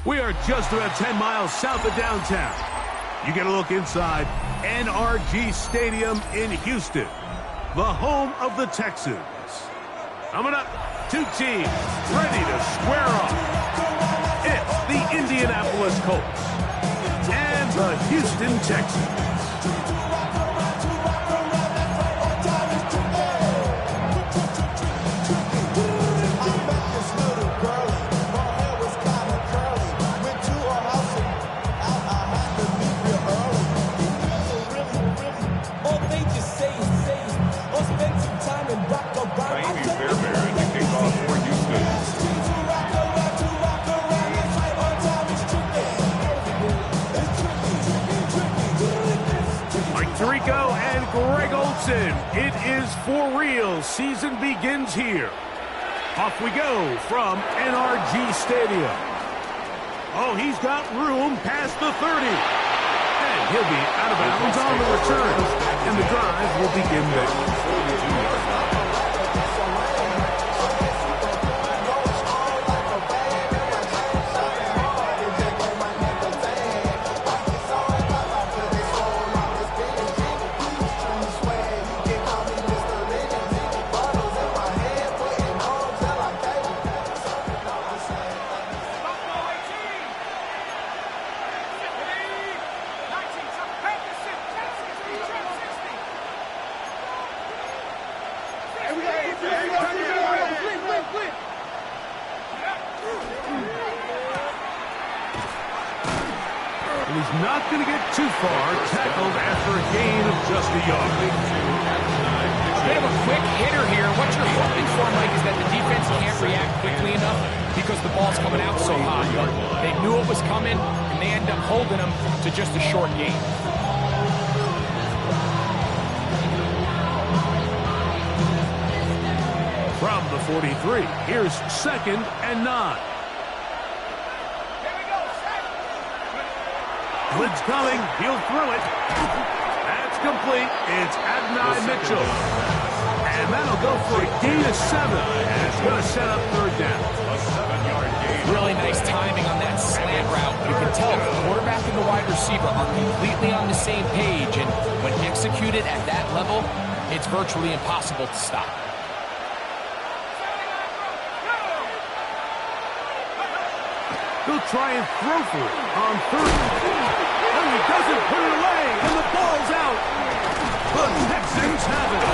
We are just about 10 miles south of downtown. You get a look inside NRG Stadium in Houston, the home of the Texans. Coming up, two teams ready to square off. It's the Indianapolis Colts and the Houston Texans. It is for real. Season begins here. Off we go from NRG Stadium. Oh, he's got room past the 30. And he'll be out of bounds on the return. And the drive will begin there. He's not going to get too far, tackled after a gain of just a yard. Bit of a quick hitter here. What you're hoping for, Mike, is that the defense can't react quickly enough because the ball's coming out so high. They knew it was coming, and they end up holding them to just a short gain. From the 43, here's 2nd and 9. Blitz coming. He'll throw it. That's complete. It's Adonai Mitchell. And that'll go for a gain of 7. And it's going to set up 3rd down. A 7-yard gain. Really nice timing on that slant route. You can tell the quarterback and the wide receiver are completely on the same page. And when executed at that level, it's virtually impossible to stop. They'll try and throw for it on 3rd. And he doesn't put it away, and the ball's out. The Texans have it.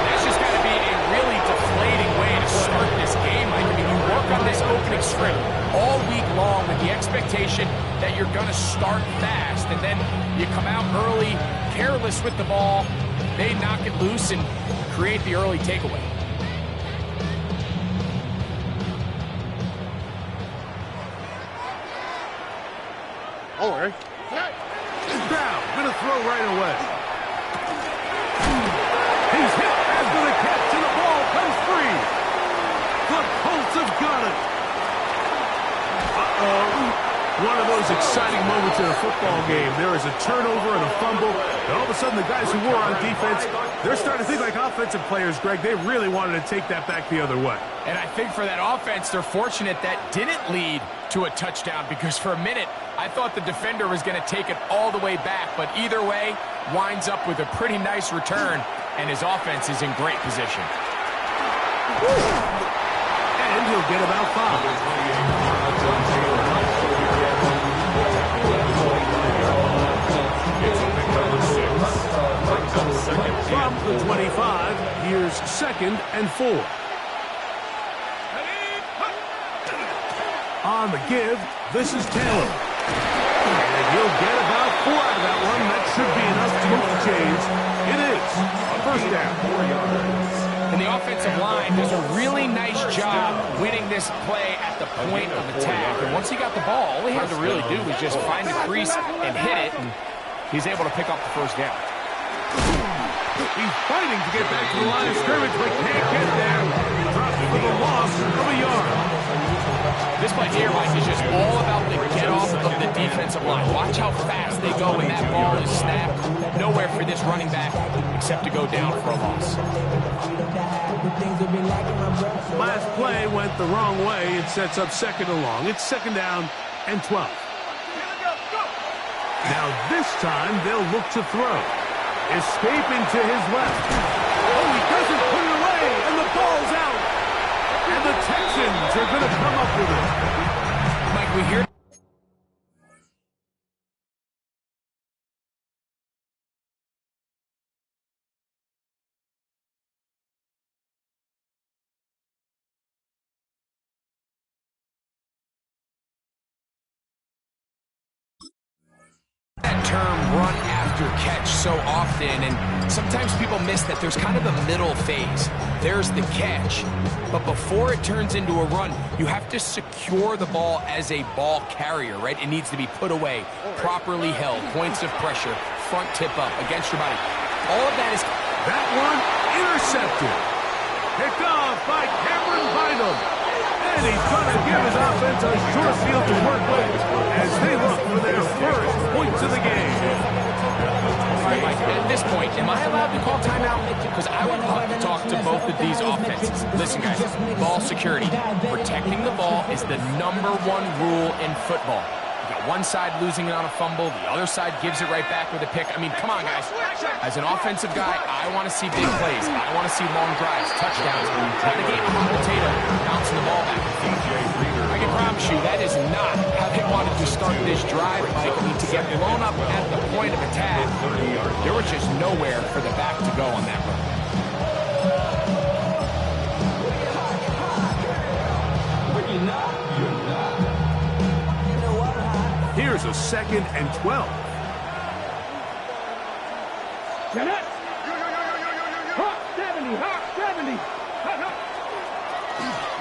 That's just got to be a really deflating way to start this game. I mean, you work on this opening script all week long with the expectation that you're going to start fast, and then you come out early, careless with the ball. They knock it loose and create the early takeaway. All right. Brown going to throw right away. He's hit after the catch, and the ball comes free. The Colts have got it. One of those exciting moments in a football game. There is a turnover and a fumble, and all of a sudden the guys who were on defense, they're starting to think like offensive players, Greg. They really wanted to take that back the other way. And I think for that offense, they're fortunate that didn't lead to a touchdown, because for a minute, I thought the defender was going to take it all the way back, but either way, winds up with a pretty nice return, and his offense is in great position. And he'll get about 5. From the 25, here's 2nd and 4. On the give, this is Taylor. And he'll get about 4 out of that one. That should be enough to move the chains. It is a first down. 4 yards. And the offensive line does a really nice job winning this play at the point of attack. And once he got the ball, all he had to really do was just find the crease and hit it. And he's able to pick up the first down. He's fighting to get back to the line of scrimmage, but can't get there. Drops for the loss of a yard. This play here, Mike, is just all about the get-off of the defensive line. Watch how fast they go when that ball is snapped. Nowhere for this running back except to go down for a loss. Last play went the wrong way. It sets up 2nd and long. It's 2nd down and 12. Now this time they'll look to throw. Escaping to his left. Oh, he doesn't put it away, and the ball's out. And the Texans are going to come up with it. Mike, we hear that term run after catch so often, and sometimes people miss that there's kind of a middle phase. There's the catch, but before it turns into a run, you have to secure the ball as a ball carrier, right? It needs to be put away, properly held, points of pressure, front tip up against your body. All of that is... That one intercepted. Picked off by Cameron Bynum. And he's going to give his offense a short field to work with as they look for their first points of the game. All right, Mike, at this point, am I allowed to call timeout? Because I would love to talk to both of these offenses. Listen, guys, ball security. Protecting the ball is the #1 rule in football. You got one side losing it on a fumble, the other side gives it right back with a pick. I mean, come on, guys. As an offensive guy, I want to see big plays. I want to see long drives, touchdowns, not a game of hot potato, bouncing the ball back and forth. I can promise you that is not how they wanted to start this drive, Mike. I mean, to get blown up at the point of attack, there was just nowhere for the back to go on that run. Here's a 2nd and 12.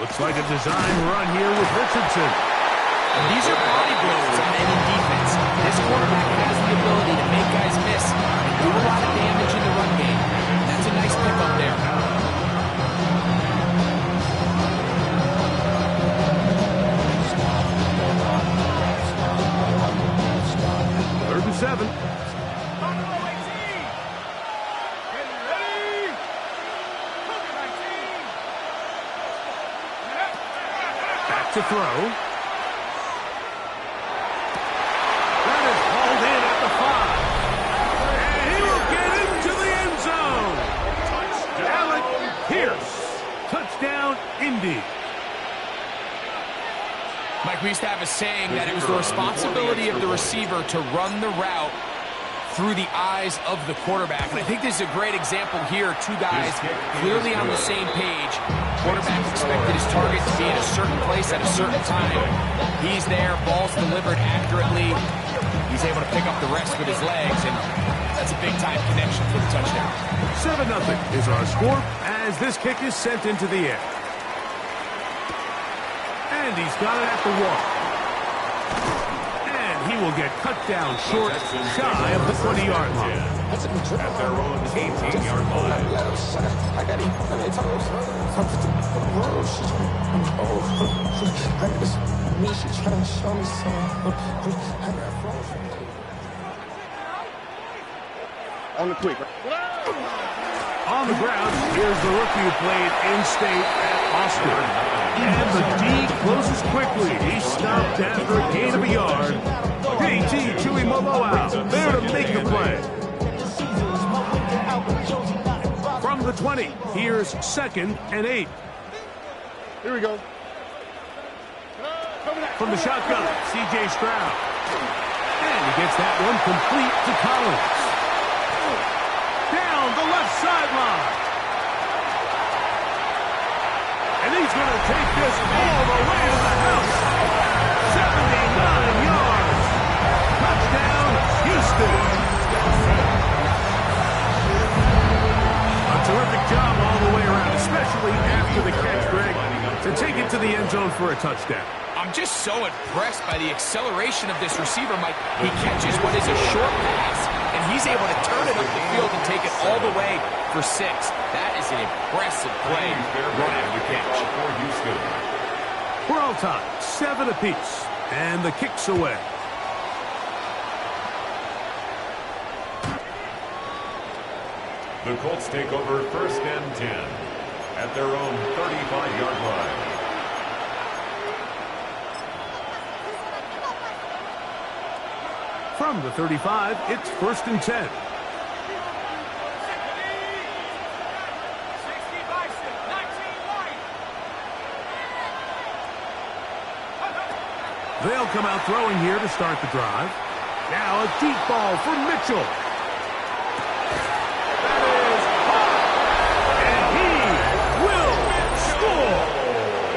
Looks like a design run here with Richardson. These are body blows on any defense. This quarterback has the ability to make guys miss and do a lot of damage in the run game. That's a nice pickup there. Third and 7. Back to throw. That is hauled in at the 5. And he will get into the end zone. Alec Pierce. Touchdown, Indy. Mike, we used to have a saying that it was the responsibility of the receiver to run the route through the eyes of the quarterback. And I think this is a great example here. Two guys clearly on the same page. Quarterback expected his target to be in a certain place at a certain time. He's there, ball's delivered accurately. He's able to pick up the rest with his legs, and that's a big-time connection for the touchdown. 7-0 is our score as this kick is sent into the air. And he's got it at the 1. He will get cut down short, shy of the 20-yard line. At their own 18-yard line. On the quick. On the ground, here's the rookie who played in-state at Austin. And the D closes quickly. He stopped after a gain of a yard. JT Tuimoloau there to make the play. From the 20, here's 2nd and 8. Here we go. From the shotgun, C.J. Stroud. And he gets that one complete to Collins. Down the left sideline. And he's going to take this all the way to the house. 79 yards. Touchdown, Houston. A terrific job all the way around, especially after the catch, Greg, to take it to the end zone for a touchdown. I'm just so impressed by the acceleration of this receiver, Mike. He catches what is a short pass, and he's able to turn it up the field and take it all the way for 6. That is an impressive play right after catch. We're all tied, 7 apiece, and the kick's away. The Colts take over 1st and 10 at their own 35-yard line. From the 35, it's 1st and 10. They'll come out throwing here to start the drive. Now a deep ball for Mitchell. That is hot. And he will score.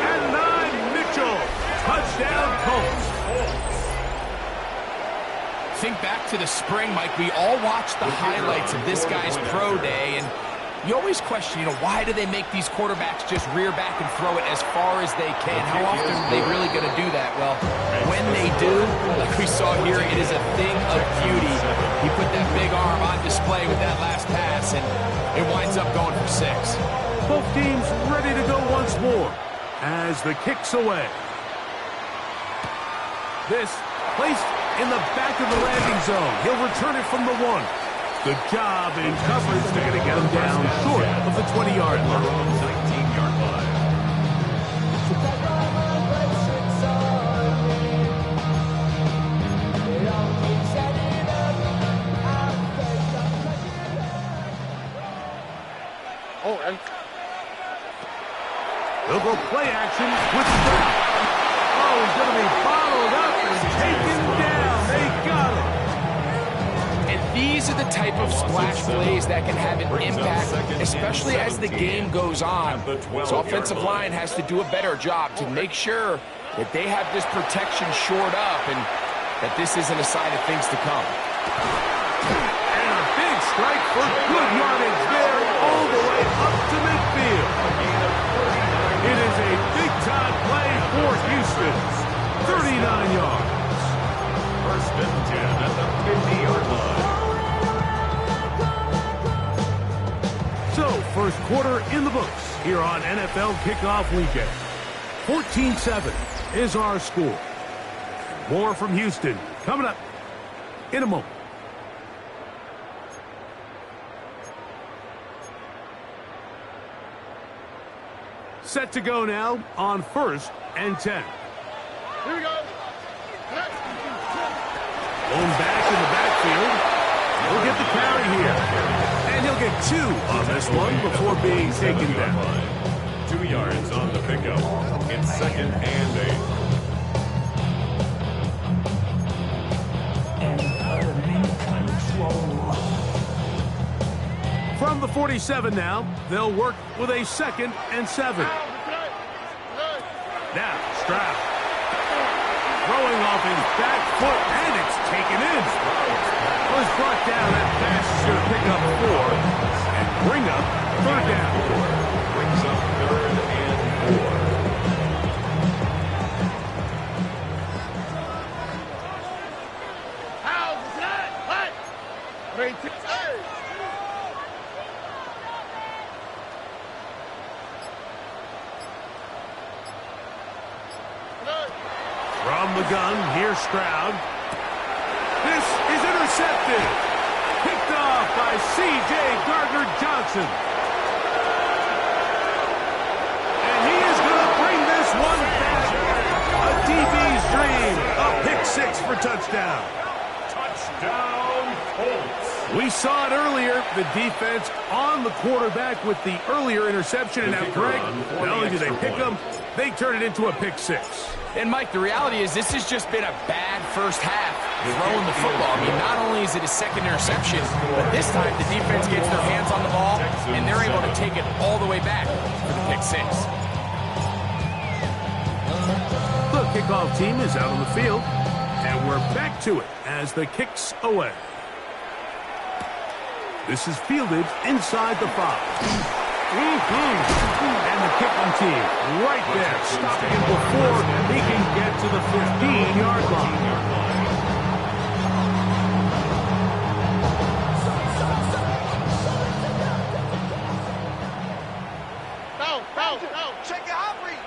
And 9, Mitchell. Touchdown, Colts. Think back to the spring, Mike. We all watched the highlights of this guy's pro day, and you always question, why do they make these quarterbacks just rear back and throw it as far as they can? How often are they really going to do that? Well, when they do, like we saw here, it is a thing of beauty. He put that big arm on display with that last pass, and it winds up going for 6. Both teams ready to go once more as the kick's away. This placed in the back of the landing zone. He'll return it from the 1. Good job in coverage. They're going to get him down short of the 20-yard line. 19-yard line. Oh, and They'll go play action with Stroud. Oh, he's going to be bottled up and taken down. They got him. And these are the type of splash plays that can have an impact, especially as the game goes on. So offensive line has to do a better job to make sure that they have this protection shored up and that this isn't a sign of things to come. And a big strike for good yardage there all the way up to midfield. It is a big-time play for Houston. 39 yards. 1st and 10 at the 50-yard line. So, first quarter in the books here on NFL Kickoff Weekend. 14-7 is our score. More from Houston coming up in a moment. Set to go now on 1st and 10. here we go. Going back in the backfield. He'll get the carry here. And he'll get 2 on this one before being taken down. 2 yards on the pickup. It's 2nd and 8. From the 47 now, they'll work with a 2nd and 7. Now, Stroud. Throwing off his back foot, and it's taken in. Was brought down. That pass is going to pick up 4 and bring up 3rd down. Brings up 3rd and 4. How's that? What? Hey. From the gun, here's Stroud. This is intercepted. Picked off by C.J. Gardner-Johnson. And he is going to bring this one back. A DB's dream. A pick 6 for touchdown. Touchdown, Colts. We saw it earlier, the defense on the quarterback with the earlier interception. And now, Greg, not only do they pick them, they turn it into a pick 6. And, Mike, the reality is this has just been a bad first half. throwing the football. I mean, not only is it his second interception, but this time the defense gets their hands on the ball, and they're able to take it all the way back for the pick six. The kickoff team is out on the field, and we're back to it as the kick's away. This is fielded inside the 5. And the kicking team right there, stopping him before he can get to the 15-yard line. Down. Check your hot read.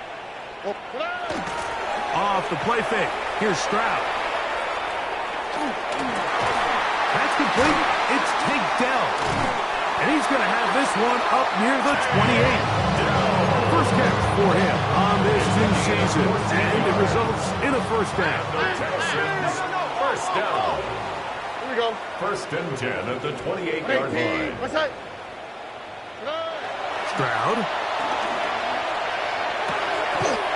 Off the play fake. Here's Stroud. That's complete. It's takedown. And he's going to have this one up near the 28. First catch for him on this new season. And it results in a first down. Texans, first down. Here we go. 1st and 10 at the 28-yard line. What's that? Stroud.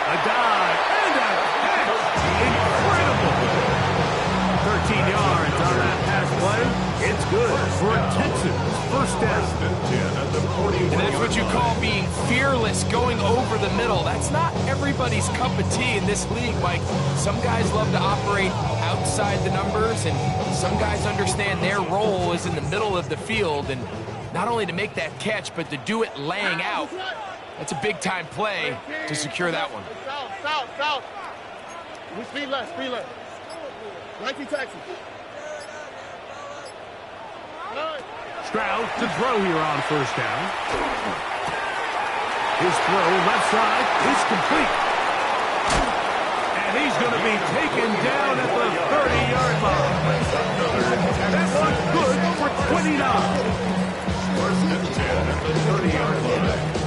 A dive and a catch. Incredible. 13 yards on that pass play. It's good for a Texans first down. 1st and 10 at the 41. And that's what you call being fearless, going over the middle. That's not everybody's cup of tea in this league, Mike. Some guys love to operate outside the numbers, and some guys understand their role is in the middle of the field, and not only to make that catch, but to do it laying out. That's a big-time play to secure that one. South. We speed left. 19 Texans. Stroud to throw here on first down. His throw left side is complete. And he's going to be taken down at the 30-yard line. That one's good for 29. 1st and 10 at the 30-yard line.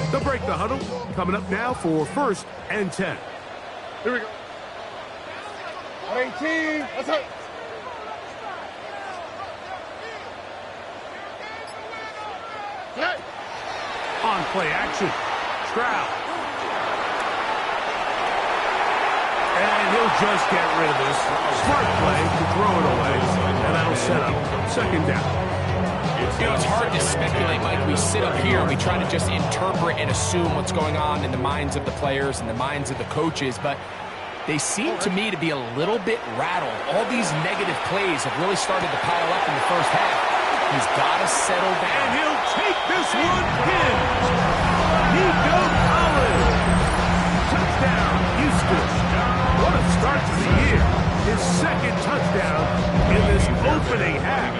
They'll break the huddle. Coming up now for 1st and 10. Here we go. 18. Let's hit. On play action. Stroud. And he'll just get rid of this. Smart play to throw it away. And that'll set up 2nd down. You know, it's hard to speculate, Mike. We sit up here and we try to just interpret and assume what's going on in the minds of the players and the minds of the coaches, but they seem to me to be a little bit rattled. All these negative plays have really started to pile up in the first half. He's got to settle down. And he'll take this one in. Nico Collins. Touchdown, Houston. What a start to the year. His 2nd touchdown in this opening half.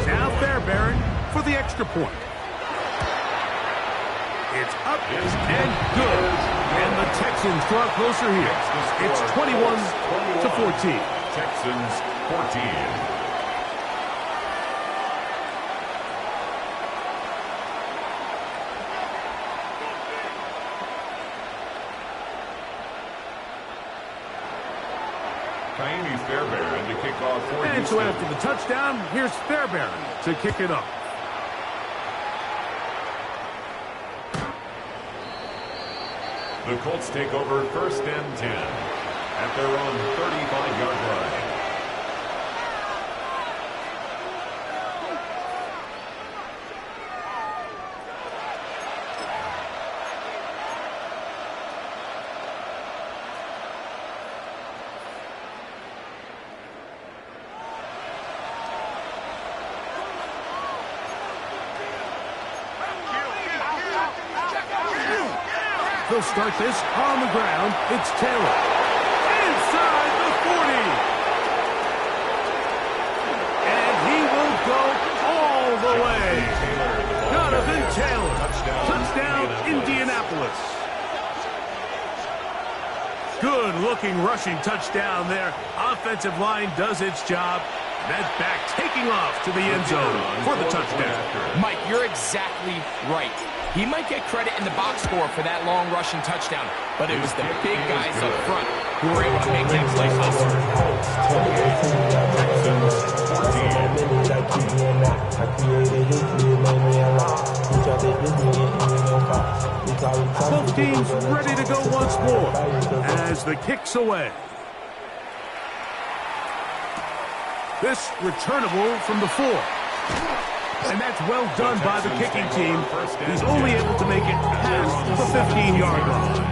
Now Fairbairn for the extra point. It's up and good. And the Texans draw closer here. It's 21-14. Texans 14. Fairbairn to kick off for And so after the touchdown, here's Fairbairn to kick it up. The Colts take over 1st and 10 at their own 35-yard line. They'll start this on the ground. It's Taylor. Inside the 40. And he will go all the way. Jonathan Taylor. Touchdown, Indianapolis. Good-looking rushing touchdown there. Offensive line does its job. That back taking off to the end zone for the touchdown. Mike, you're exactly right. He might get credit in the box score for that long rushing touchdown, but it was the big guys up front who were able to make that play possible. Texans 14. the kicks away. This returnable from the 4. And that's well done by the kicking team. He's only able to make it past the 15-yard line.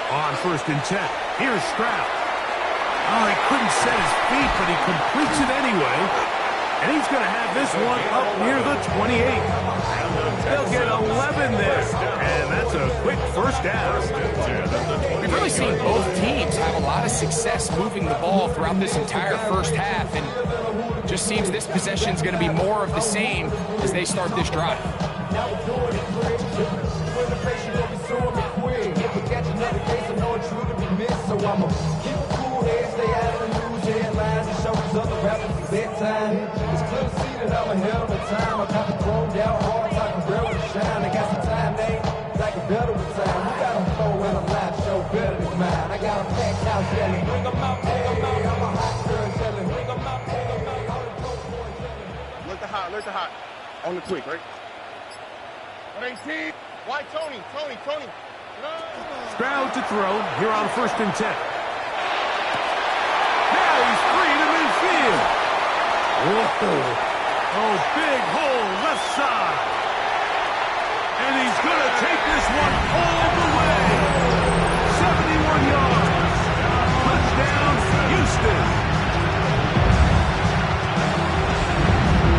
On 1st and 10, here's Stroud. Oh, he couldn't set his feet, but he completes it anyway. And he's going to have this one up near the 28. They'll get 11 there. And that's a quick first down. We've really seen both teams have a lot of success moving the ball throughout this entire first half. And just seems this possession's going to be more of the same as they start this drive. So I'ma keep a cool head, stay out of the news headlines, and show these other rappers it's bedtime. It's clear to see that I'm ahead of the time. I got the chromed out hard, like a railroad to shine. I got some time, they like a better with time. We got 'em flow in a live show better than mine. I got 'em packed out yelling, bring 'em out, bring 'em out. I'm a hot girl yelling, bring 'em out, bring 'em out. All the dope boys yelling. Alert the hot. On the quick, right? 118. Why Tony? Stroud to throw here on 1st and 10. Now he's free to midfield. Whoa. Oh, big hole left side. And he's going to take this one all the way. 71 yards. Touchdown, Houston.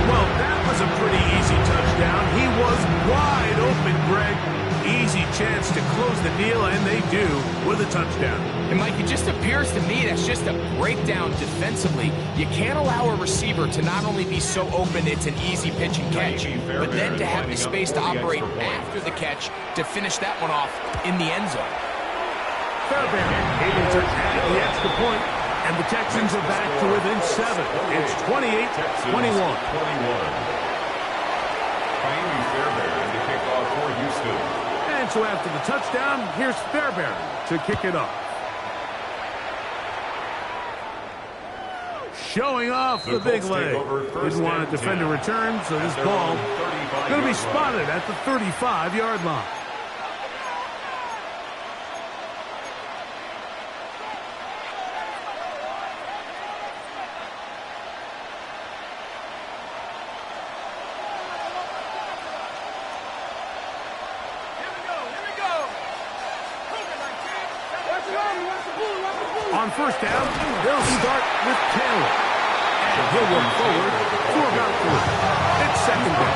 Well, that was a pretty easy touchdown. He was wide open, Greg. Easy chance to close the deal, and they do with a touchdown. And, Mike, it just appears to me that's just a breakdown defensively. You can't allow a receiver to not only be so open it's an easy pitch and catch, but then to have the space to operate after the catch to finish that one off in the end zone. Fairbairn able to add the extra point, and the Texans are back to within 7. It's 28-21. Fairbairn to kick off for Houston. And so after the touchdown, here's Fairbairn to kick it off. Showing off the big leg. Didn't want to defend a return, so this ball going to be spotted at the 35-yard line. On 1st down, they'll start with Taylor. And he'll work forward for about 3. It's 2nd down.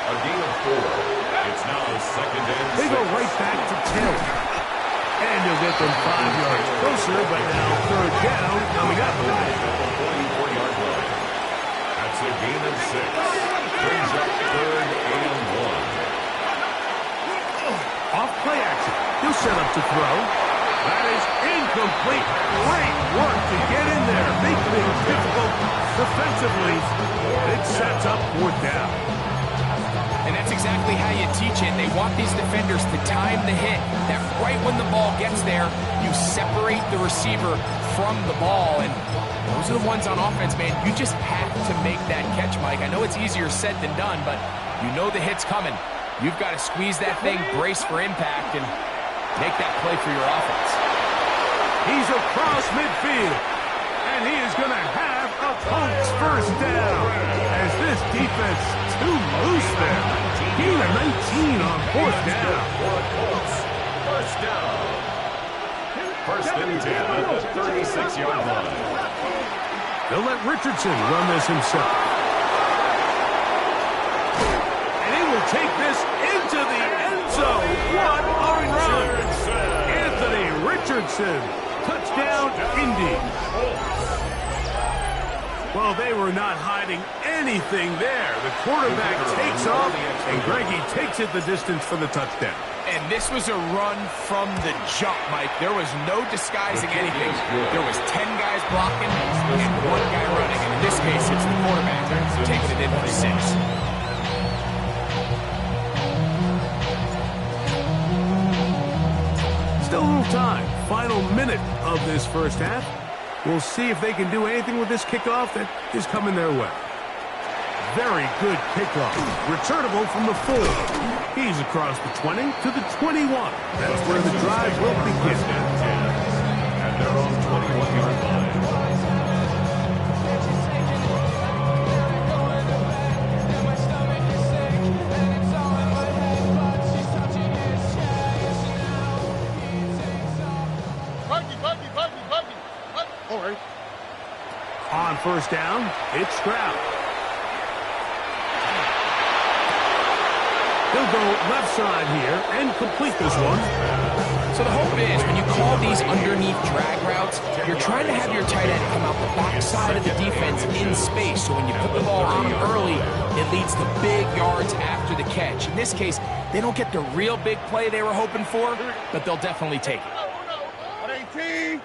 A gain of 4. It's now 2nd and 6. They go right back to Taylor. And he'll get them 5 yards closer, but now 3rd down coming up. That's a gain of 6. Brings up 3rd and 1. Off play action. He'll set up to throw. That is incomplete. Great work to get in there. Make things difficult defensively. It sets up 4th down. And that's exactly how you teach it. They want these defenders to time the hit. That right when the ball gets there, you separate the receiver from the ball. And those are the ones on offense, man. You just have to make that catch, Mike. I know it's easier said than done, but you know the hit's coming. You've got to squeeze that thing, brace for impact, and make that play for your offense. He's across midfield, and he is going to have a Colts 1st down as this defense too loose there. Gain of 19 on 4th down. 1st down. 1st and 10 at the 36-yard line. They'll let Richardson run this himself. And he will take this into the end zone. What a run! Anthony Richardson. Touchdown, Indy. Well, they were not hiding anything there. The quarterback takes off, and Greggy takes it the distance for the touchdown. And this was a run from the jump, Mike. There was no disguising anything. There was 10 guys blocking and 1 guy running. And in this case, it's the quarterback taking it in for 6. Still a little time. Final minute of this first half. We'll see if they can do anything with this kickoff that is coming their way. Very good kickoff. Returnable from the 4. He's across the 20 to the 21. That's where the drive will begin. At their own 21-yard line. All right. On first down, it's Stroud. He'll go left side here and complete this one. So the hope is when you call these underneath drag routes, you're trying to have your tight end come out the backside of the defense in space. So when you put the ball on him early, it leads to big yards after the catch. In this case, they don't get the real big play they were hoping for, but they'll definitely take it. 18.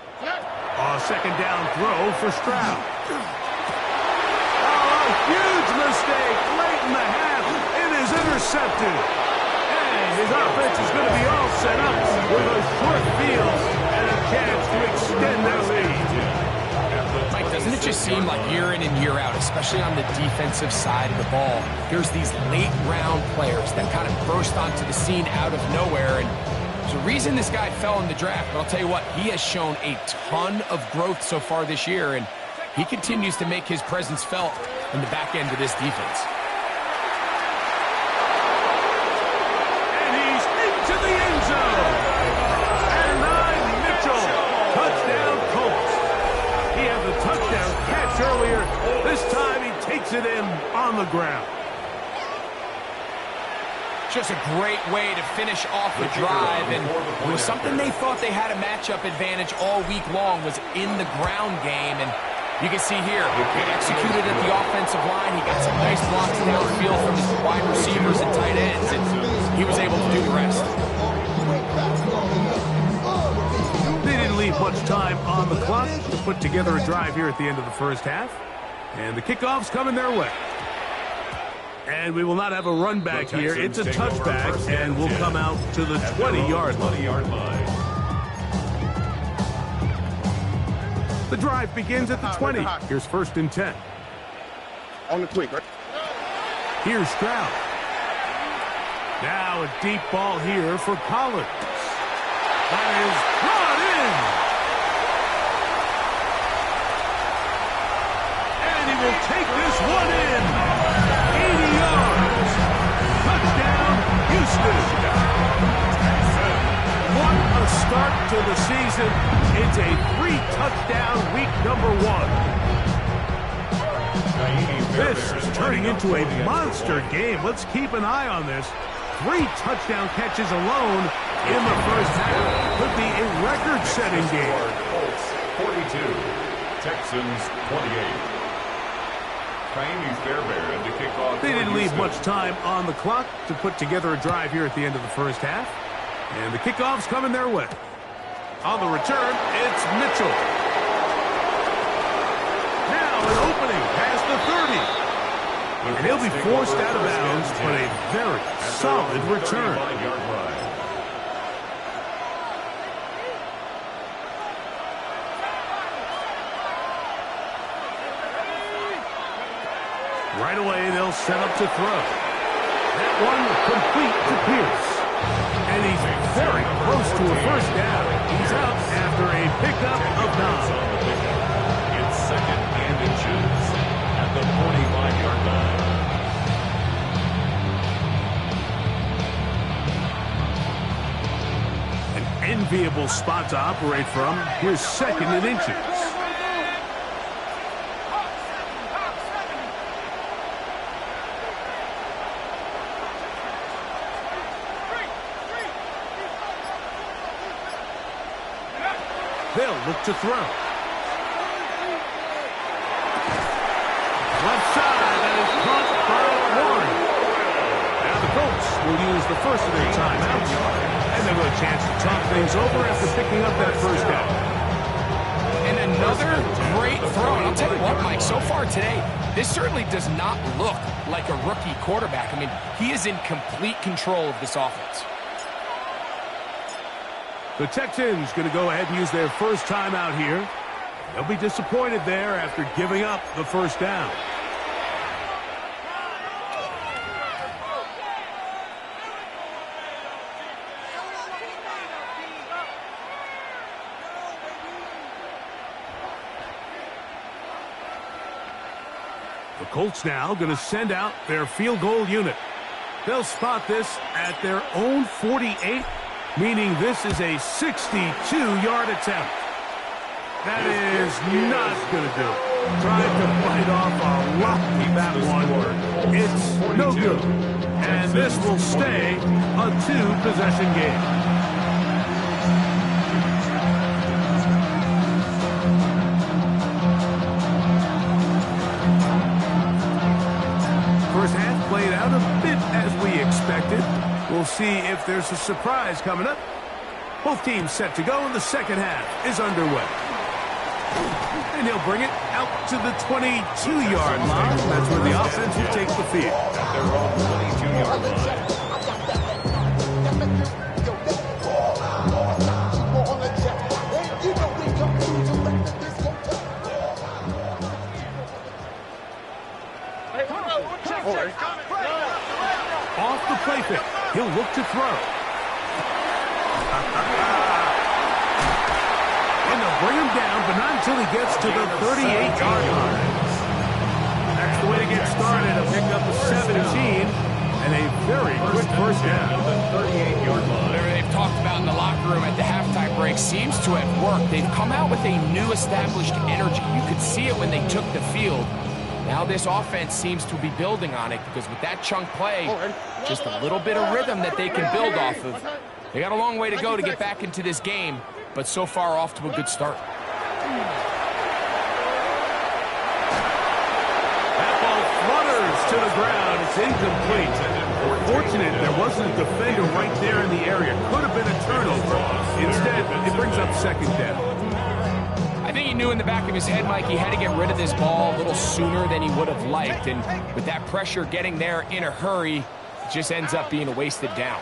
Second down throw for Stroud. Oh, a huge mistake late in the half. It is intercepted. And his offense is going to be all set up with a short field and a chance to extend their lead. Mike, doesn't it just seem like year in and year out, especially on the defensive side of the ball, there's these late round players that kind of burst onto the scene out of nowhere, and there's a reason this guy fell in the draft, but I'll tell you what, he has shown a ton of growth so far this year, and he continues to make his presence felt in the back end of this defense. And he's into the end zone. And Mitchell. Touchdown Colts. He had the touchdown catch earlier. This time he takes it in on the ground. Just a great way to finish off the drive, and it was something they thought they had a matchup advantage all week long, was in the ground game, and you can see here, he executed at the offensive line, he got some nice blocks downfield from his wide receivers and tight ends, and he was able to do the rest. They didn't leave much time on the clock to put together a drive here at the end of the first half, and the kickoff's coming their way. And we will not have a run back here. It's a touchback, and we'll come out to the 20-yard line. The drive begins at the 20. Here's 1st and 10. On the quick, right? Here's Stroud. Now a deep ball here for Collins. That is brought in. And he will take this one in. 80 yards. Touchdown, Houston. What a start to the season. It's a 3-touchdown week number 1. This is turning into a monster game. Let's keep an eye on this. 3 touchdown catches alone in the first half. Could be a record-setting game. Colts 42, Texans 28. To kick off. They didn't leave much time on the clock to put together a drive here at the end of the first half. And the kickoff's coming their way. On the return, it's Mitchell. Now an opening past the 30. And he'll be forced out of bounds, but a very solid return. Right away, they'll set up to throw. That one complete to Pierce. And he's very close to a first down. He's out after a pickup of 9. It's 2nd and inches at the 45-yard line. An enviable spot to operate from. Here's 2nd and inches. They'll look to throw. will use the first of their timeouts, and they'll get a chance to talk things over after picking up that first down. And another great throw. And I'll tell you what, Mike, so far today, this certainly does not look like a rookie quarterback. I mean, he is in complete control of this offense. The Texans going to go ahead and use their first timeout here. They'll be disappointed there after giving up the first down. The Colts now going to send out their field goal unit. They'll spot this at their own 48, meaning this is a 62-yard attempt. That is not going to do it. Trying to fight off a rocky that one. It's no good. And this will stay a two-possession game. First half played out a bit as we expected. We'll see if there's a surprise coming up. Both teams set to go, and the second half is underway. And he'll bring it out to the 22-yard line. That's where the offense will take the field. At their own 22-yard line. Off the play pick. He'll look to throw. And they'll bring him down, but not until he gets to the 38-yard line. That's the way to get started. A pick up of 17 and a very quick first down. The 38-yard line. Whatever they've talked about in the locker room at the halftime break seems to have worked. They've come out with a new established energy. You could see it when they took the field. Now this offense seems to be building on it because with that chunk play, just a little bit of rhythm that they can build off of. They got a long way to go to get back into this game, but so far off to a good start. That ball flutters to the ground. It's incomplete. Fortunate there wasn't a defender right there in the area. Could have been a turnover. Instead, it brings up second down. I think he knew in the back of his head, Mike, he had to get rid of this ball a little sooner than he would have liked. And with that pressure getting there in a hurry, it just ends up being a wasted down.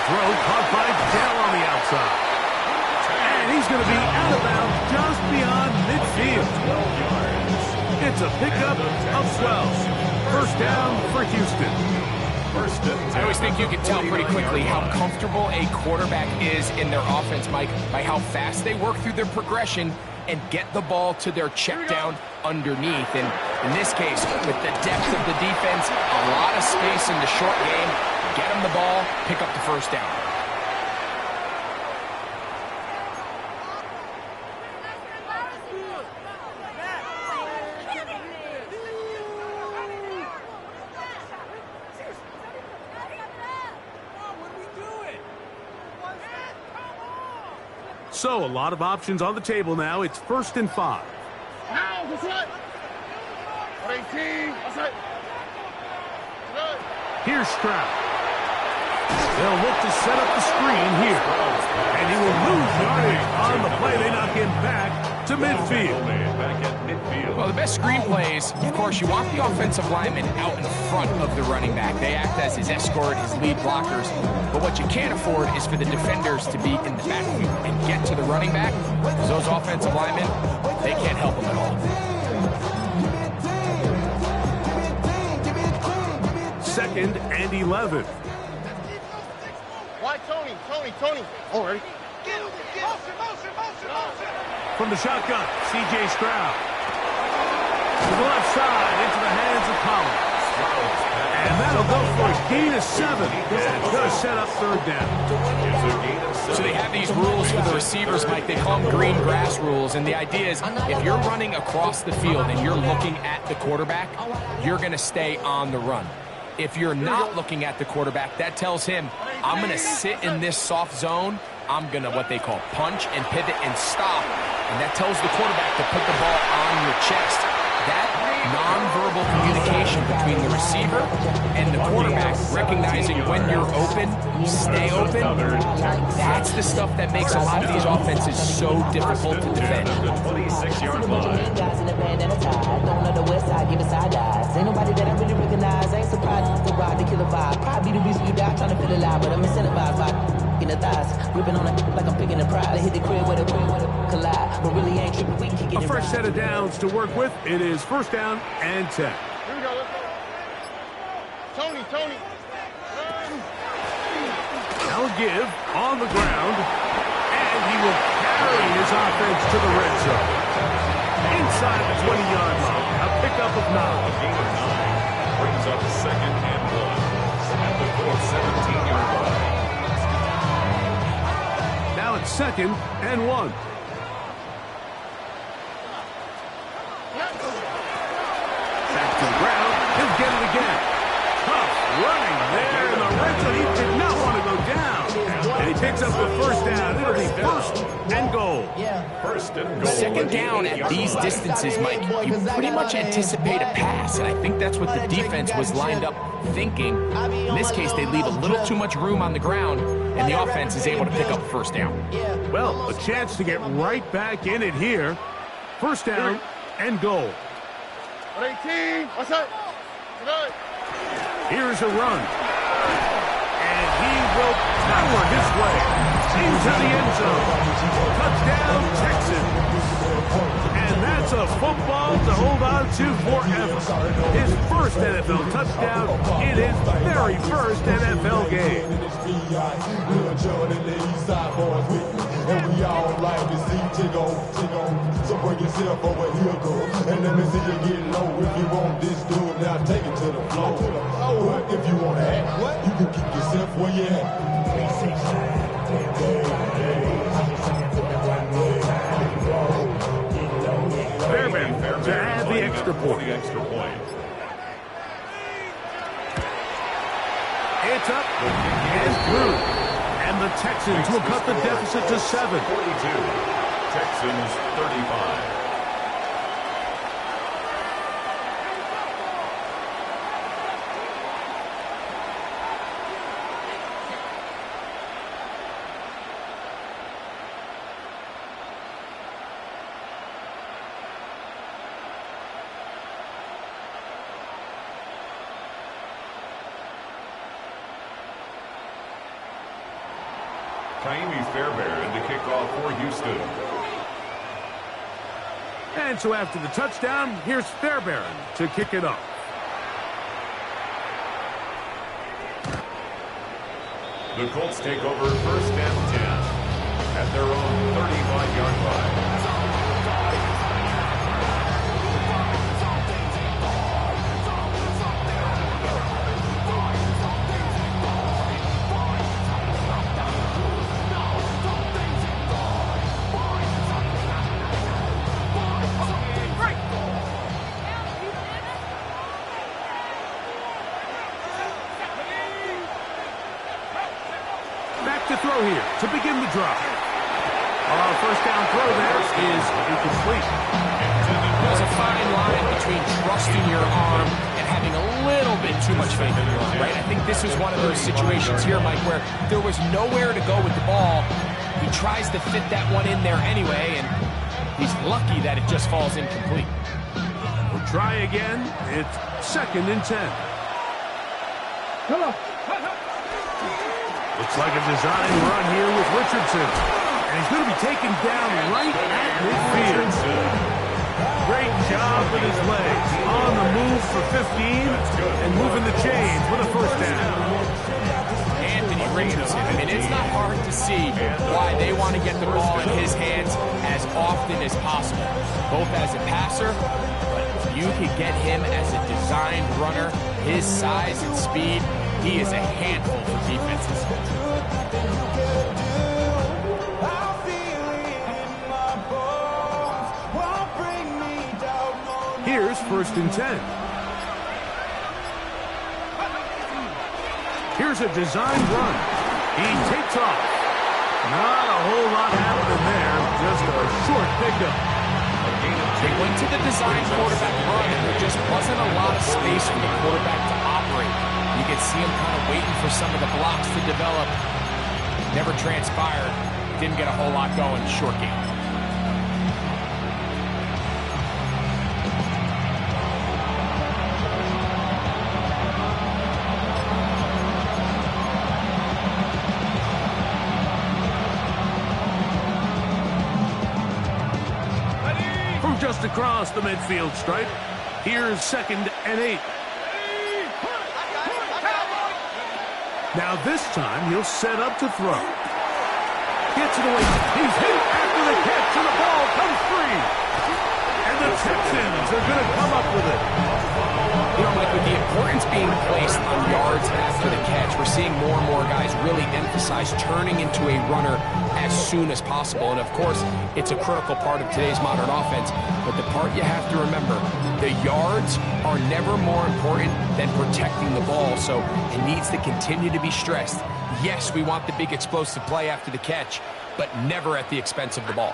Throw caught by Dell on the outside. And he's going to be out of bounds just beyond midfield. It's a pickup of 12. First down for Houston. I always think you can tell pretty quickly how comfortable a quarterback is in their offense, Mike, by how fast they work through their progression and get the ball to their check down underneath. And in this case, with the depth of the defense, a lot of space in the short game, get them the ball, pick up the first down. So, a lot of options on the table now. It's 1st and 5. Now, that's right. 18. That's right. Here's Stroud. They'll look to set up the screen here. And he will lose yardage on the play. They knock him back to midfield. Well, the best screen plays, of course, you want the offensive lineman out in front of the running back. They act as his escort, his lead blockers. But what you can't afford is for the defenders to be in the backfield and get to the running back. Because those offensive linemen, they can't help them at all. Second and 11. Why, Tony? All right. From the shotgun, C.J. Stroud. To the left side, into the hands of Collins. And that'll go for a gain of 7. That's going to set up third down. So they have these rules for the receivers, Mike. They call them green grass rules. And the idea is if you're running across the field and you're looking at the quarterback, you're going to stay on the run. If you're not looking at the quarterback, that tells him, I'm going to sit in this soft zone. I'm going to what they call punch and pivot and stop. And that tells the quarterback to put the ball on your chest. That nonverbal communication communication between the receiver and the quarterback, recognizing when you're open, stay open. That's the stuff that makes a lot of these offenses so difficult to defend. The 26-yard line. Guys in the band and a tie. Going on the west side, giving side eyes. Ain't nobody that I really recognize. Ain't surprised to ride the killer vibe. Probably the reason you die trying to feel alive, but I'm incentivized by in the thighs, gripping on it like I'm picking a prize. They hit the crib with a collide, but really ain't tripping. We can kick it. A fresh set of downs to work with. It is first down and 10. Here we go. Let's go. Tony. Now a give on the ground, and he will carry his offense to the red zone. Inside the 20-yard line, a pickup of 9. A gain of 9 brings up second and 1 at the Colts 17-yard line. Now it's second and 1. Back to the ground. He'll get it again. Tough running there in the red zone. He did not want to go down. And he picks up the first down. It'll be first and goal. First and goal. Second down at these distances, Mike, you pretty much anticipate a pass, and I think that's what the defense was lined up thinking. In this case, they leave a little too much room on the ground, and the offense is able to pick up first down. Well, a chance to get right back in it here. First down and goal. 18. What's up? Here's a run. And he will power his way into the end zone. Touchdown, Texans. And that's a football to hold on to forever. His first NFL touchdown in his very first NFL game. And we all like to see Tigo. So bring yourself over here, girl. And let me see you get low. If you want this dude, now take it to the floor. But if you want to act, you can keep yourself where you at. Fairbairn to add the extra point. It's up and through. And the Texans will cut the deficit to 7. 42. Texans 35. Fairbairn to kick off for Houston. And so after the touchdown, here's Fairbairn to kick it off. The Colts take over first and 10 at their own 35-yard line. To throw here to begin the drive. First down throw there is incomplete. There's a fine line between trusting your arm and having a little bit too much faith in your arm, right? I think this is one of those situations here, Mike, where there was nowhere to go with the ball. He tries to fit that one in there anyway, and he's lucky that it just falls incomplete. We'll try again. It's second and 10. Come on. Looks like a design run here with Richardson. And he's going to be taken down right at midfield. Great job with his legs. On the move for 15 and moving the chains with a first down. Anthony Richardson. I mean, it's not hard to see why they want to get the ball in his hands as often as possible. Both as a passer, but if you could get him as a designed runner, his size and speed, he is a handful for defenses. Here's first and 10. Here's a designed run. He takes off. Not a whole lot happening there. Just a short pickup. They went to the design quarterback run, and there just wasn't a lot of space for the for some of the blocks to develop. Never transpired. Didn't get a whole lot going. Short game. From just across the midfield stripe, here's 2nd and 8. Now this time he'll set up to throw. Gets it away. He's hit after the catch, and the ball comes free. And the Texans are going to come up with it. You know, Mike, with the importance being placed on yards after the catch, we're seeing more and more guys really emphasize turning into a runner as soon as possible. And, of course, it's a critical part of today's modern offense. But the part you have to remember, the yards are never more important than protecting the ball. So it needs to continue to be stressed. Yes, we want the big explosive play after the catch, but never at the expense of the ball.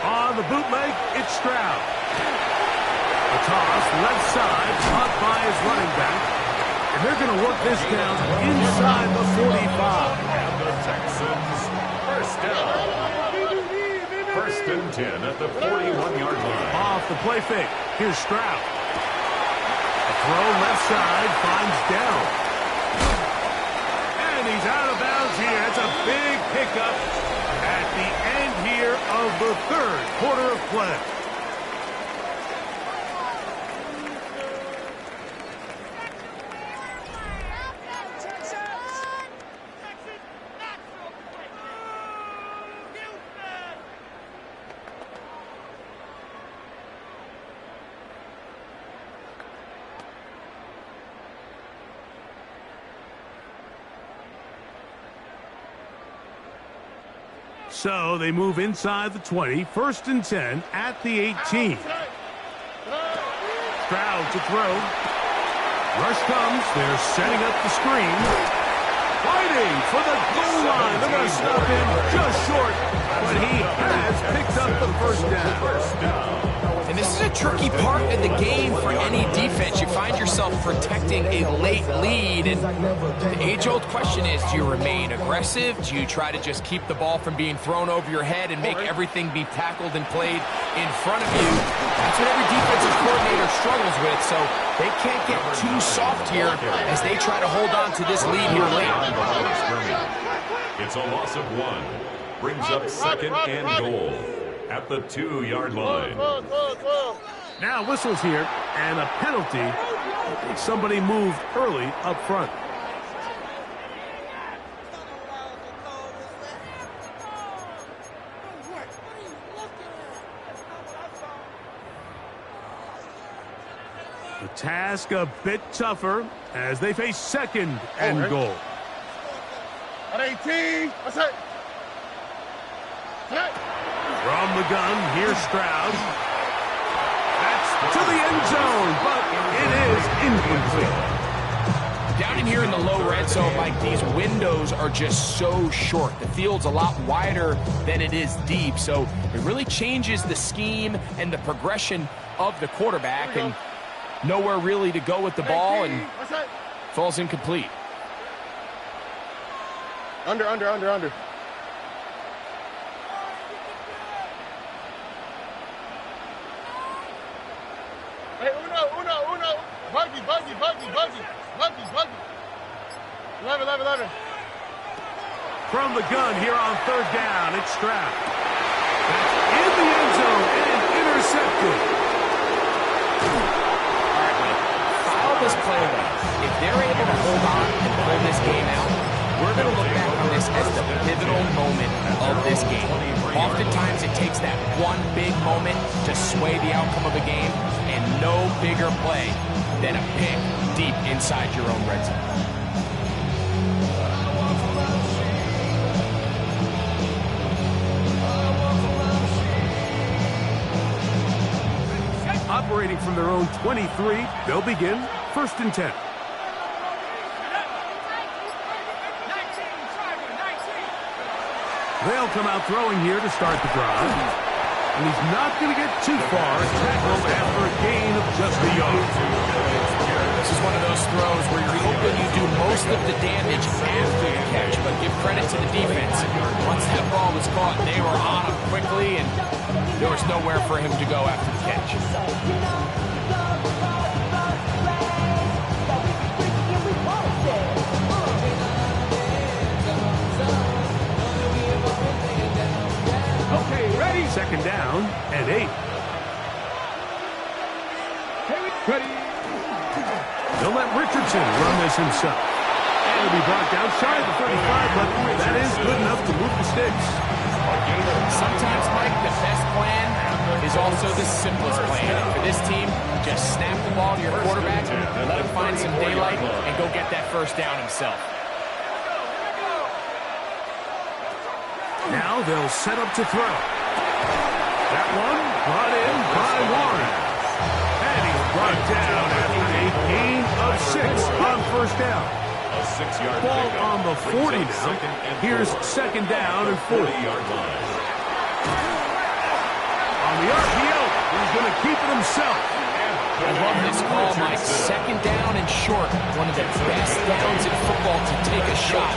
On the bootleg, it's Stroud. The toss, left side, caught by his running back. And they're going to work this down inside the 45. And the Texans, first down. 1st and 10 at the 41-yard line. Off the play fake. Here's Stroud. A throw left side, finds down. And he's out of bounds here. It's a big pickup at the end here of the 3rd quarter of play. So they move inside the 20, 1st and 10 at the 18. Stroud to throw. Rush comes. They're setting up the screen. Fighting for the goal line. They're going to stop him just short, but he has picked up the 1st down. And this is a tricky part of the game for any defense. You find yourself protecting a late lead, and the age-old question is, do you remain aggressive? Do you try to just keep the ball from being thrown over your head and make everything be tackled and played in front of you? That's what every defensive coordinator struggles with, so they can't get too soft here as they try to hold on to this lead here late. It's a loss of 1. Brings up 2nd and goal at the 2-yard line. Now whistles here, and a penalty. I think somebody moved early up front. The task a bit tougher as they face 2nd and goal. At 18, what's that? From the gun, here's Stroud. That's to the end zone, but it is incomplete. Down in here in the low red zone, Mike, these windows are just so short. The field's a lot wider than it is deep, so it really changes the scheme and the progression of the quarterback, and nowhere really to go with the ball, and falls incomplete. Under. Hey, uno. Buggy. 11. From the gun here on 3rd down, it's Stroud. That's in the end zone and intercepted. File this play away. If they're able to hold on and pull this game out, we're going to look back on this as the pivotal moment of this game. Oftentimes it takes that one big moment to sway the outcome of a game, and no bigger play than a pick deep inside your own red zone. Operating from their own 23, they'll begin 1st and 10. They'll come out throwing here to start the drive. And he's not going to get too far, tackled after a gain of just a yard. This is one of those throws where you're hoping when you do most of the damage after the catch, but give credit to the defense. Once that ball was caught, they were on him quickly, and there was nowhere for him to go after the catch. Okay, ready? Second down and 8. Ready. They'll let Richardson run this himself. And he'll be brought down shy of the 35, but that is good enough to move the sticks. Sometimes, Mike, the best plan is also the simplest plan. For this team, just snap the ball to your quarterback, let him find some daylight, and go get that first down himself. Now they'll set up to throw. That one brought in by Warren. And he's brought down after a gain of 6 on first down. A 6-yard Ball pickup. on the 40 now. Here's second down and 4. 40-yard line. On the RPO, he's going to keep it himself. I love this call, Mike. Second down and short. One of the best downs in football to take a shot.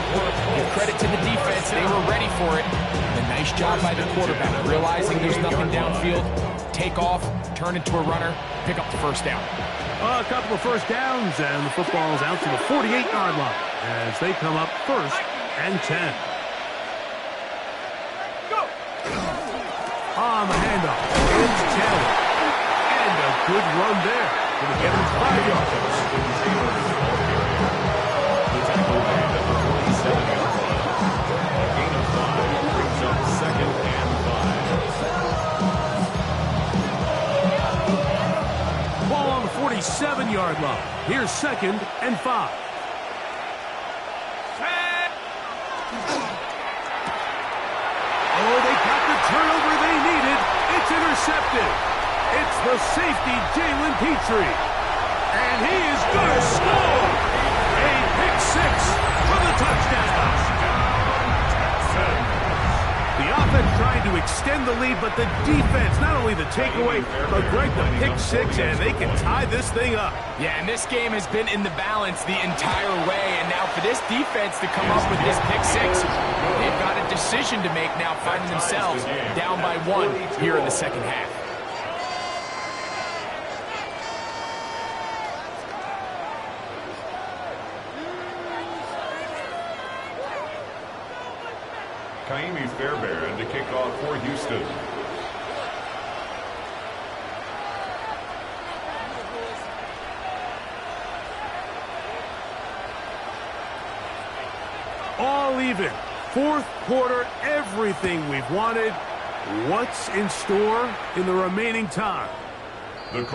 Give credit to the defense. They were ready for it. And a nice job by the quarterback. Realizing there's nothing downfield. Take off, turn into a runner, pick up the first down. A couple of first downs, and the football's out to the 48-yard line as they come up first and 10. On the handoff, it's Taylor. And a good run there. Going to get him 5 yards. The tackle made at the 47-yard line. A gain of 5 brings up second and 5. Ball on the 47-yard line. Here's second and 5. Oh, they got the turnover they needed. It's intercepted. It's the safety, Jalen Petrie. And he is going to score. A pick 6 for the touchdown. The offense trying to extend the lead, but the defense, not only the takeaway, but Greg, the pick 6, and they can tie this thing up. Yeah, and this game has been in the balance the entire way, and now for this defense to come up with this pick 6, they've got a decision to make now, finding themselves down by 1 here in the second half. Kaimi Fairbairn to kick off for Houston. All even. Fourth quarter, everything we've wanted. What's in store in the remaining time?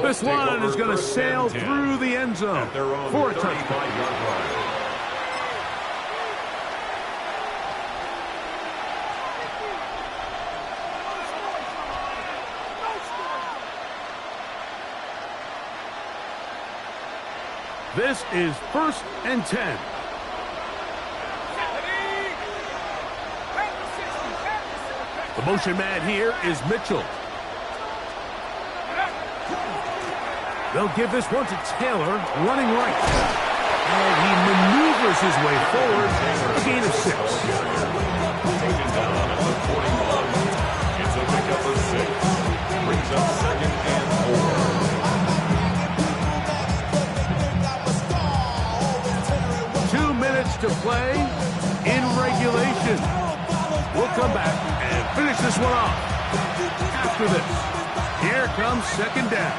This one is going to sail through the end zone for a touchdown. 35-yard line. This is first and 10. The motion man here is Mitchell. They'll give this one to Taylor, running right. And he maneuvers his way forward, a gain of 6. Taken down at the 41. It's a pickup of 6. Brings up second and 4. 2 minutes to play in regulation. We'll come back and finish this one off. After this, here comes second down.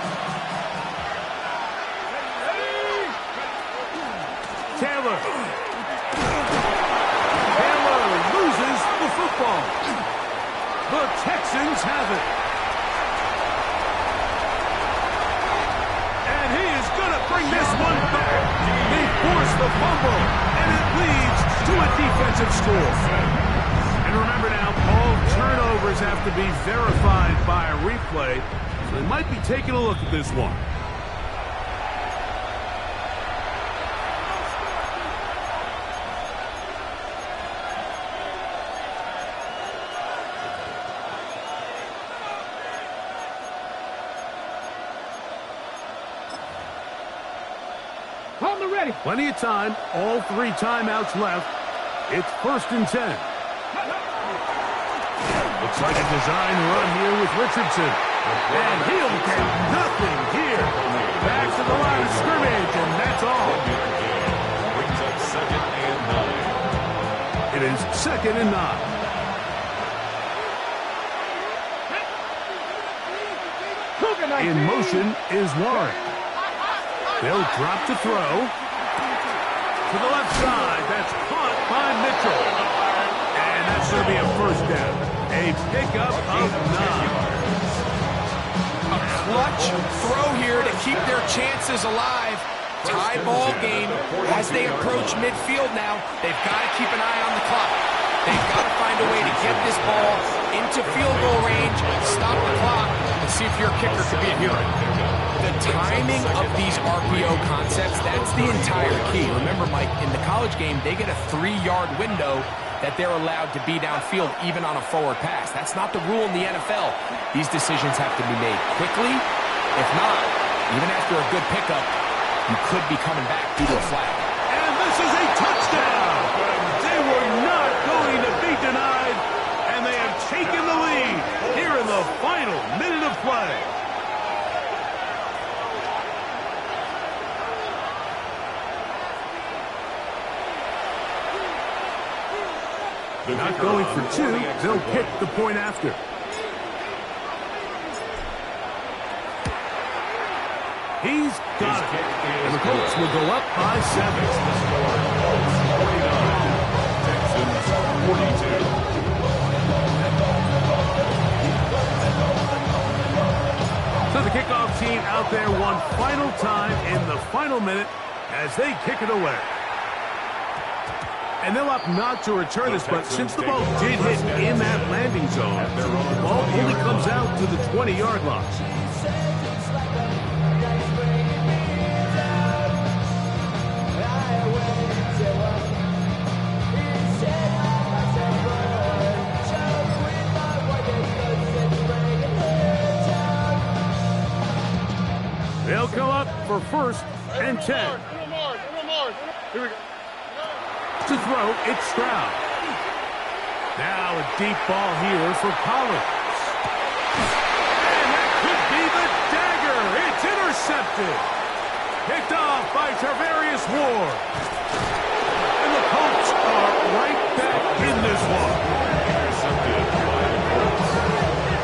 Taylor. Taylor loses the football. The Texans have it. And he is going to bring this one back. They force the fumble, and it leads to a defensive score. And remember now, all turnovers have to be verified by a replay, so they might be taking a look at this one. Hold me ready. Plenty of time. All 3 timeouts left. It's 1st and 10. Looks like a design run here with Richardson. And he'll get nothing here. Back to the line of scrimmage, and that's all. Brings up 2nd and 9. It is 2nd and 9. In motion is Warren. They'll drop to throw. To the left side. That's caught by Mitchell. And that's going to be a 1st down. A pickup of 9. A clutch throw here to keep their chances alive. Tie ball game as they approach midfield now. They've got to keep an eye on the clock. They've got to find a way to get this ball into field goal range, stop the clock, and see if your kicker could be a hero. The timing of these RPO concepts, that's the entire key. Remember, Mike, in the college game, they get a 3-yard window that they're allowed to be downfield even on a forward pass. That's not the rule in the NFL. These decisions have to be made quickly. If not, even after a good pickup, you could be coming back due to a flag. And this is a touchdown. They were not going to be denied, and they have taken the lead here in the final minute of play. Not going for 2. They'll kick the point after. He's got it. And the Colts will go up by 7. Texans 42. So the kickoff team out there one final time in the final minute as they kick it away. And they'll opt not to return this, but since the ball did hit in that landing zone, the ball only comes out to the 20-yard line. They'll come up for 1st and 10. Here we go. To throw, it's Stroud. Now a deep ball here for Collins. And that could be the dagger. It's intercepted. Picked off by Tarvarius Ward. And the Colts are right back in this one. Intercepted by the Colts.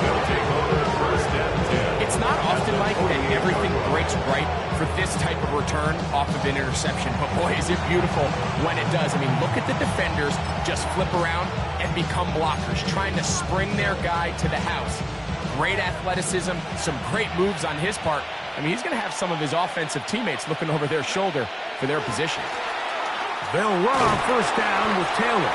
They'll take over 1st and 10. It's not often, Mike, that everything breaks right for this type of return off of an interception. But boy, is it beautiful when it does. I mean, look at the defenders just flip around and become blockers, trying to spring their guy to the house. Great athleticism, some great moves on his part. I mean, he's going to have some of his offensive teammates looking over their shoulder for their position. They'll run on 1st down with Taylor.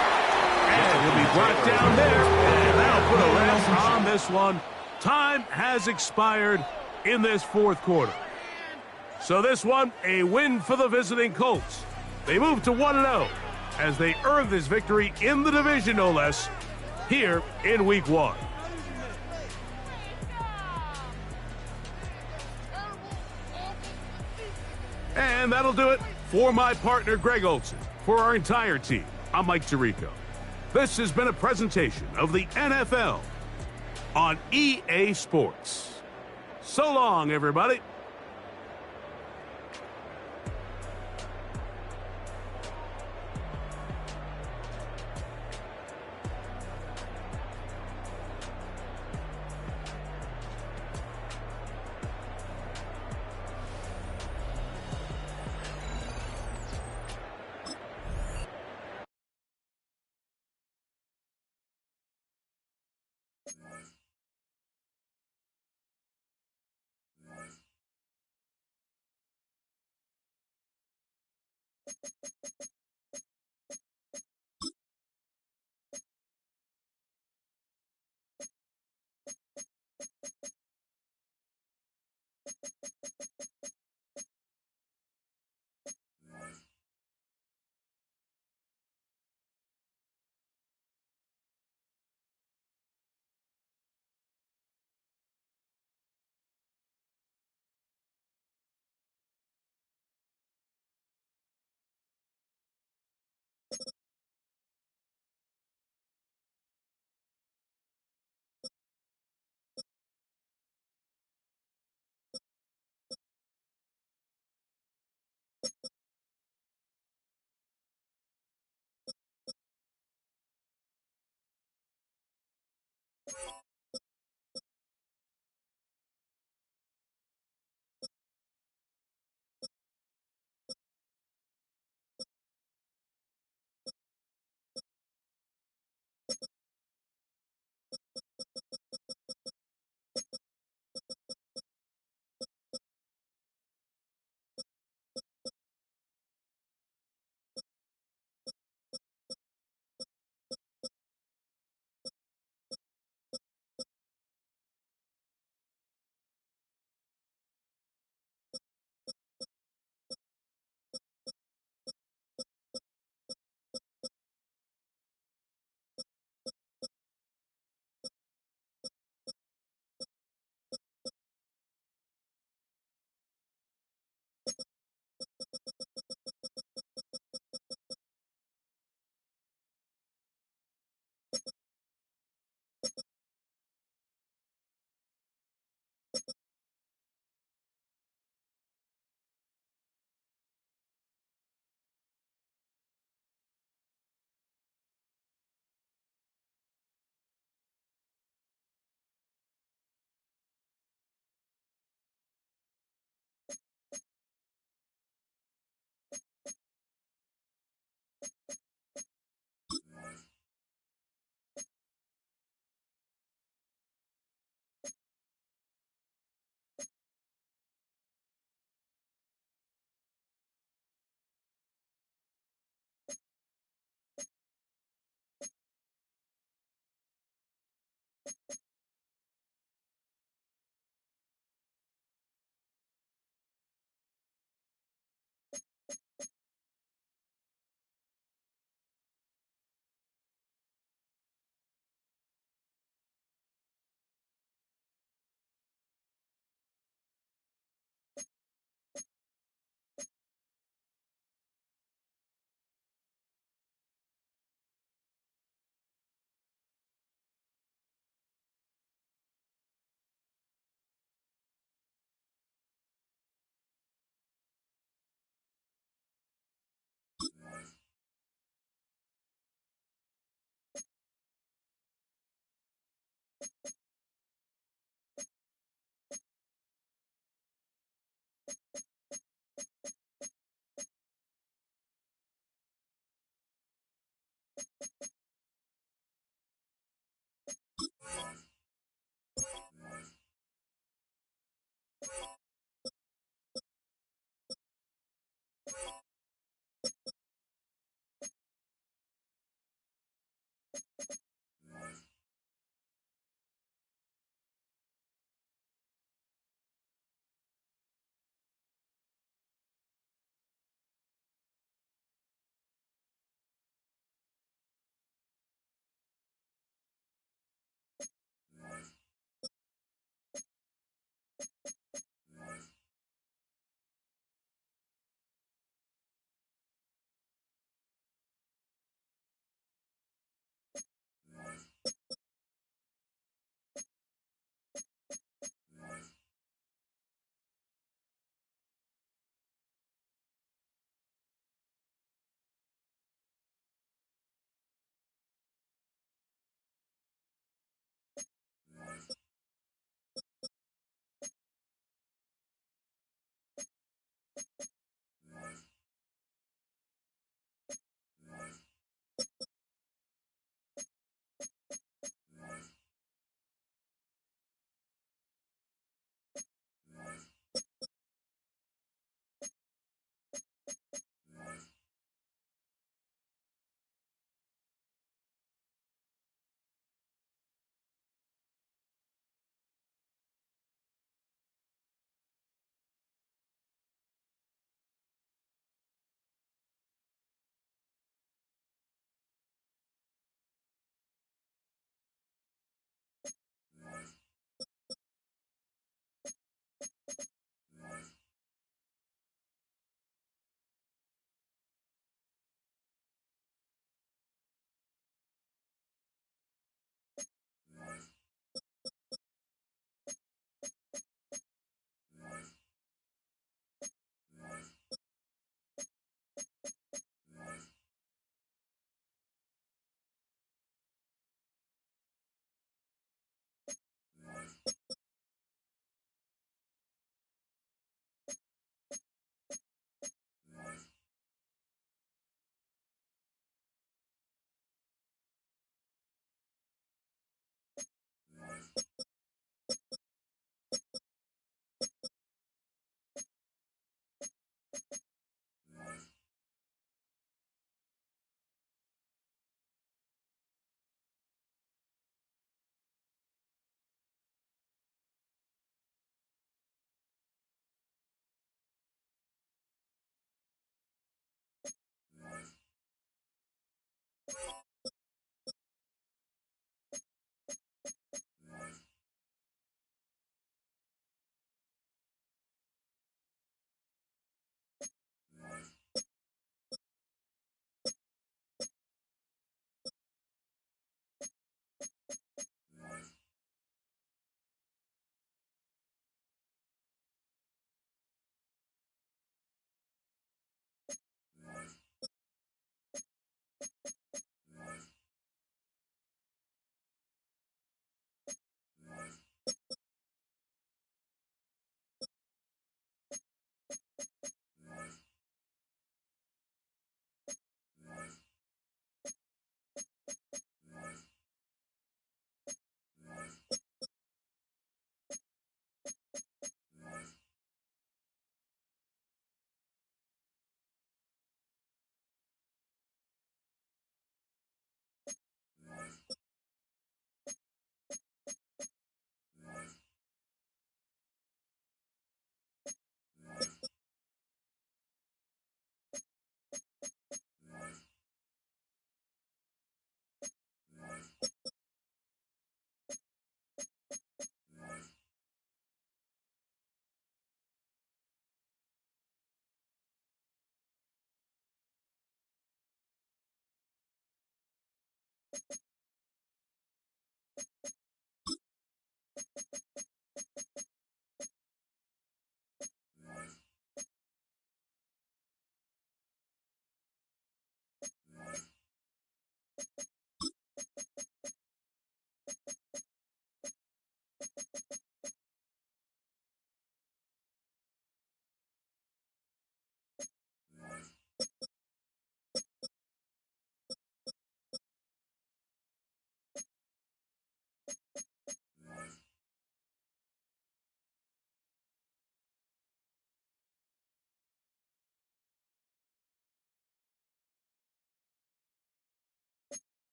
And he'll be brought down there. And that'll put a wrap on this one. Time has expired in this 4th quarter. So this one, a win for the visiting Colts. They move to 1-0 as they earn this victory in the division, no less, here in Week 1. And that'll do it for my partner, Greg Olson. For our entire team, I'm Mike Tirico. This has been a presentation of the NFL on EA Sports. So long, everybody.